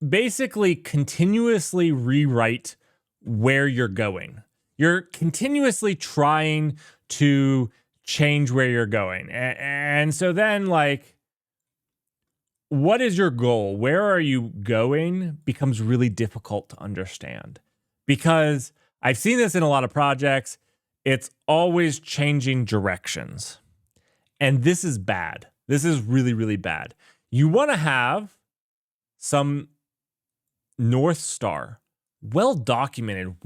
basically continuously rewrite where you're going. You're continuously trying to change where you're going. And so then, like, what is your goal? Where are you going becomes really difficult to understand, because I've seen this in a lot of projects. It's always changing directions. And this is bad. This is really, really bad. You want to have some North Star, well documented,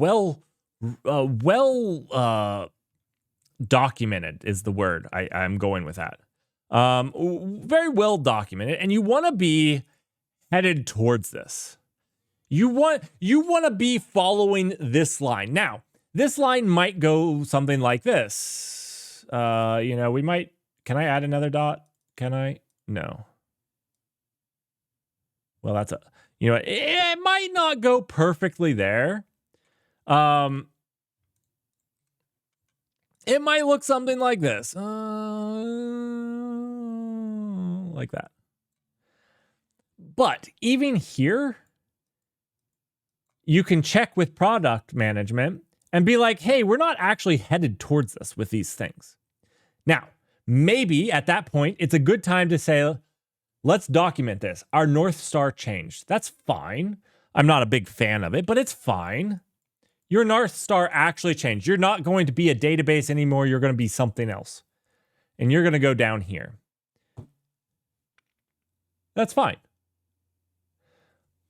documented is the word I'm going with that. Very well documented, and you want to be headed towards this. You want to be following this line. Now, this line might go something like this. We might. Can I add another dot? Can I? No. Well, that's it might not go perfectly there. It might look something like this. Like that. But even here, you can check with product management and be like, hey, we're not actually headed towards this with these things. Now, maybe at that point, it's a good time to say, let's document this. Our North Star changed. That's fine. I'm not a big fan of it, but it's fine. Your North Star actually changed. You're not going to be a database anymore. You're going to be something else. And you're going to go down here. That's fine.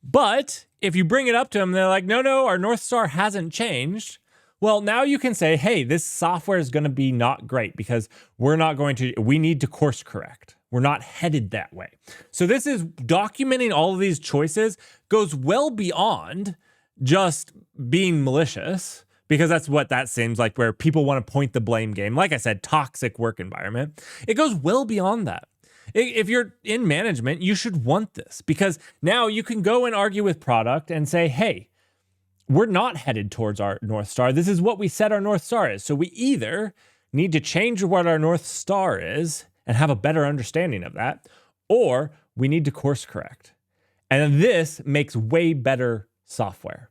But if you bring it up to them, they're like, no, our North Star hasn't changed. Well, now you can say, hey, this software is going to be not great because we need to course correct. We're not headed that way. So this is documenting all of these choices goes well beyond just being malicious, because that's what that seems like, where people want to point the blame game. Like I said, toxic work environment. It goes well beyond that. If you're in management, you should want this, because now you can go and argue with product and say, hey, we're not headed towards our North Star. This is what we said our North Star is. So we either need to change what our North Star is and have a better understanding of that, or we need to course correct. And this makes way better software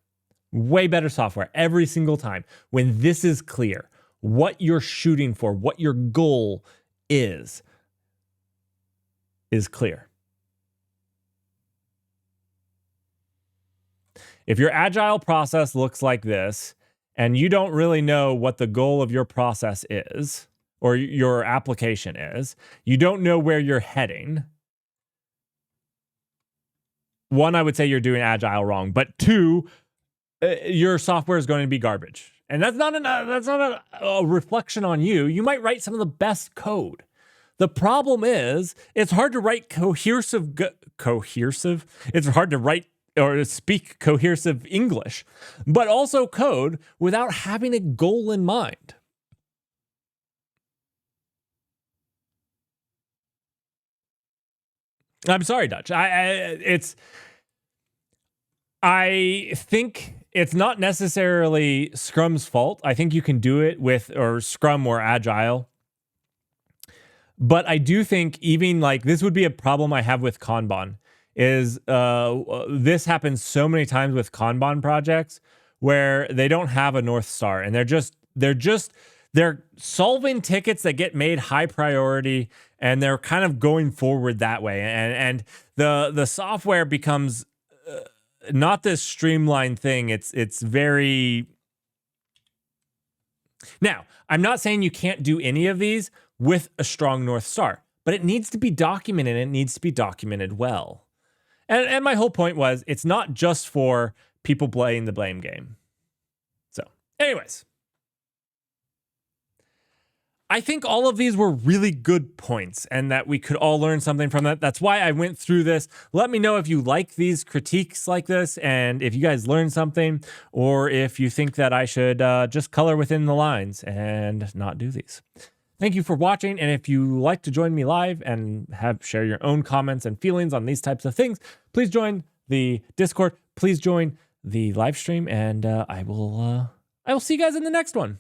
every single time when this is clear, what you're shooting for, what your goal is clear. If your agile process looks like this and you don't really know what the goal of your process is or your application is, you don't know where you're heading, one, I would say you're doing agile wrong, but two, your software is going to be garbage. And that's not a reflection on you. You might write some of the best code. The problem is it's hard to write cohesive. It's hard to write or speak cohesive English, but also code without having a goal in mind. I'm sorry, Dutch. I think it's not necessarily Scrum's fault. I think you can do it with or Scrum or Agile. But I do think even like this would be a problem I have with Kanban is this happens so many times with Kanban projects where they don't have a North Star, and they're solving tickets that get made high priority, and they're kind of going forward that way. And the software becomes not this streamlined thing. It's very... Now, I'm not saying you can't do any of these with a strong North Star, but it needs to be documented, and it needs to be documented well. And my whole point was, it's not just for people playing the blame game. So, anyways, I think all of these were really good points, and that we could all learn something from that. That's why I went through this. Let me know if you like these critiques like this, and if you guys learned something, or if you think that I should just color within the lines and not do these. Thank you for watching, and if you like to join me live and share your own comments and feelings on these types of things, please join the Discord. Please join the live stream, and I will see you guys in the next one.